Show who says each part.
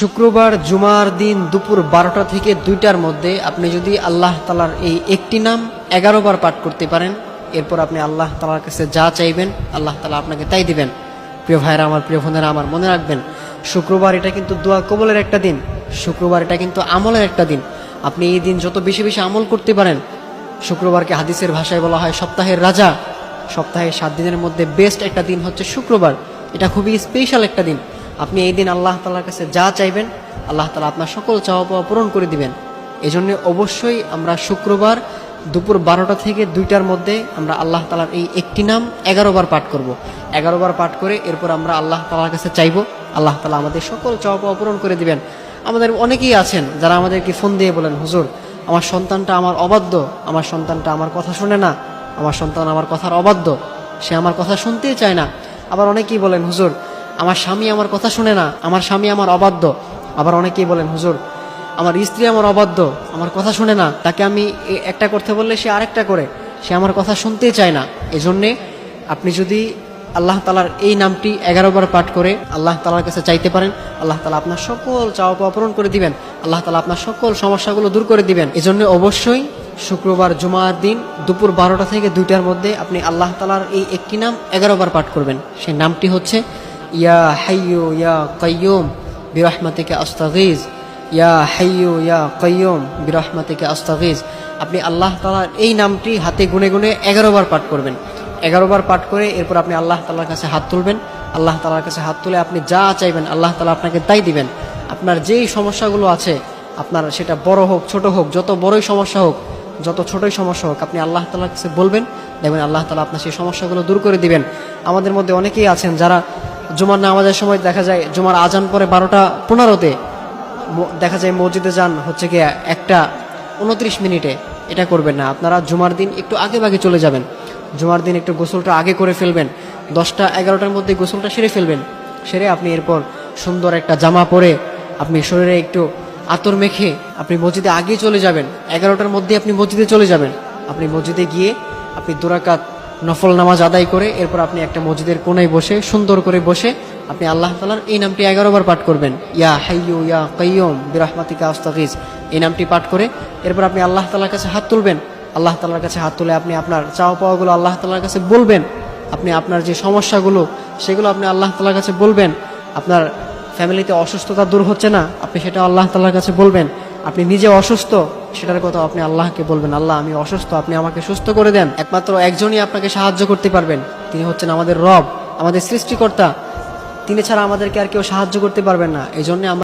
Speaker 1: শুক্রবার জুমার দিন দুপুর 12টা থেকে 2টার মধ্যে আপনি যদি আল্লাহ তাআলার এই একটি নাম 11 বার পাঠ করতে পারেন, এরপর আপনি আল্লাহ তাআলার কাছে যা চাইবেন আল্লাহ তাআলা আপনাকে তাই দিবেন। প্রিয় ভাইরা আমার, প্রিয় বোনেরা আমার, মনে রাখবেন শুক্রবার এটা কিন্তু দোয়া কবুলের একটা দিন। শুক্রবার এটা কিন্তু আমলের একটা দিন। আপনি এই দিন যত বেশি বেশি আমল করতে পারেন, শুক্রবারকে হাদিসের ভাষায় বলা হয় সপ্তাহের রাজা। সপ্তাহে 7 দিনের মধ্যে বেস্ট একটা দিন হচ্ছে শুক্রবার। এটা খুবই স্পেশাল একটা দিন। আপনি এই দিন আল্লাহ তাআলার কাছে যা চাইবেন আল্লাহ তাআলা আপনার সকল চাওয়া পাওয়া পূরণ করে দিবেন। এই জন্য অবশ্যই আমরা শুক্রবার দুপুর 12টা থেকে 2টার মধ্যে আমরা আল্লাহ তাআলার এই একটি নাম 11 বার পাঠ করব। 11 বার পাঠ করে এরপর আমরা আল্লাহ তাআলার কাছে চাইবো, আল্লাহ তাআলা আমাদের সকল চাওয়া পাওয়া পূরণ করে দিবেন। আমাদের অনেকেই আছেন যারা আমাদেরকে ফোন দিয়ে বলেন, হুজুর আমার সন্তানটা আমার অবাধ্য, আমার সন্তানটা আমার কথা শুনে না, আমার সন্তান আমার কথার অবাধ্য, সে আমার কথা শুনতেই চায় না। আবার অনেকেই বলেন, হুজুর আমার স্বামী আমার কথা শুনে না, আমার স্বামী আমার অবাধ্য। আবার অনেকেই বলেন, হুজুর আমার স্ত্রী আমার অবাধ্য, আমার কথা শুনে না, তাকে আমি একটা করতে বললে সে আরেকটা করে, সে আমার কথা শুনতেই চায় না। এজন্যে আপনি যদি আল্লাহ তাআলার এই নামটি 11 বার পাঠ করে আল্লাহ তাআলার কাছে চাইতে পারেন, আল্লাহ তাআলা আপনার সকল চাওয়া পাওয়া পূরণ করে দিবেন, আল্লাহ তাআলা আপনার সকল সমস্যাগুলো দূর করে দিবেন। এজন্য অবশ্যই শুক্রবার জুমার দিন দুপুর 12টা থেকে 2টার মধ্যে আপনি আল্লাহ তাআলার এই একটি নাম 11 বার পাঠ করবেন। সেই নামটি হচ্ছে ইয়া হাইয়্যু ইয়া কাইয়্যুম বিরহমাতিকা আস্তাগীজ, ইয়া হাইয়্যু ইয়া কাইয়্যুম বিরহমাতিকা আস্তাগীজ। আপনি আল্লাহ তাআলার এই নামটি হাতে গুনে গুনে 11 বার পাঠ করবেন। 11 বার পাঠ করে এরপর আপনি আল্লাহ তাআলার কাছে হাত তুলবেন। আল্লাহ তাআলার কাছে হাত তুলে আপনি যা চাইবেন আল্লাহ তাআলা আপনাকে তাই দিবেন। আপনার যেই সমস্যাগুলো আছে, আপনার সেটা বড় হোক ছোট হোক, যত বড়ই সমস্যা হোক, যত ছোটই সমস্যা হোক, আপনি আল্লাহ তাআলার কাছে বলবেন, দেখবেন আল্লাহ তাআলা আপনার সেই সমস্যাগুলো দূর করে দিবেন। আমাদের মধ্যে অনেকেই আছেন যারা জুমার নামাজের সময় দেখা যায় জুমার আজান পরে 12টা 15-তে দেখা যায় মসজিদে যান হচ্ছে কি 1টা 29 মিনিটে। এটা করবেন না। আপনারা জুমার দিন একটু আগে ভাগে চলে যাবেন। জুমার দিন একটু গোসলটা আগে করে ফেলবেন। 10টা 11টার মধ্যে গোসলটা সেরে ফেলবেন। সেরে আপনি এরপর সুন্দর একটা জামা পরে আপনি শরীরে একটু আতর মেখে আপনি মসজিদে আগেই চলে যাবেন। 11টার মধ্যে আপনি মসজিদে চলে যাবেন। আপনি মসজিদে গিয়ে আপনি 2 রাকাত নফল নামাজ আদায় করে এরপর আপনি একটা মসজিদের কোণায় বসে সুন্দর করে বসে আপনি আল্লাহ তাআলার এই নামটি 11 বার পাঠ করবেন। ইয়া হাইয়্যু ইয়া কাইয়্যুম বিরহমাতিকা আস্তাগীজ, এই নামটি পাঠ করে এরপর আপনি আল্লাহ তাআলার কাছে হাত তুলবেন। আল্লাহ তাআলার কাছে হাত তুলে আপনি আপনার চাওয়া পাওয়াগুলো আল্লাহ তাআলার কাছে বলবেন। আপনি আপনার যে সমস্যাগুলো সেগুলো আপনি আল্লাহ তাআলার কাছে বলবেন। আপনার ফ্যামিলিতে অসুস্থতা দূর হচ্ছে না, আপনি সেটা আল্লাহ তাআলার কাছে বলবেন। আপনি নিজে অসুস্থ, সেটার কথা আপনি আল্লাহকে বলবেন, আল্লাহ আমি অসুস্থ, আপনি আমাকে সুস্থ করে দেন। একমাত্র একজনই আপনাকে সাহায্য করতে পারবেন, তিনি হচ্ছেন আমাদের রব, আমাদের সৃষ্টিকর্তা। তিনি ছাড়া আমাদেরকে আর কেউ সাহায্য করতে পারবেন না। এই জন্য আমরা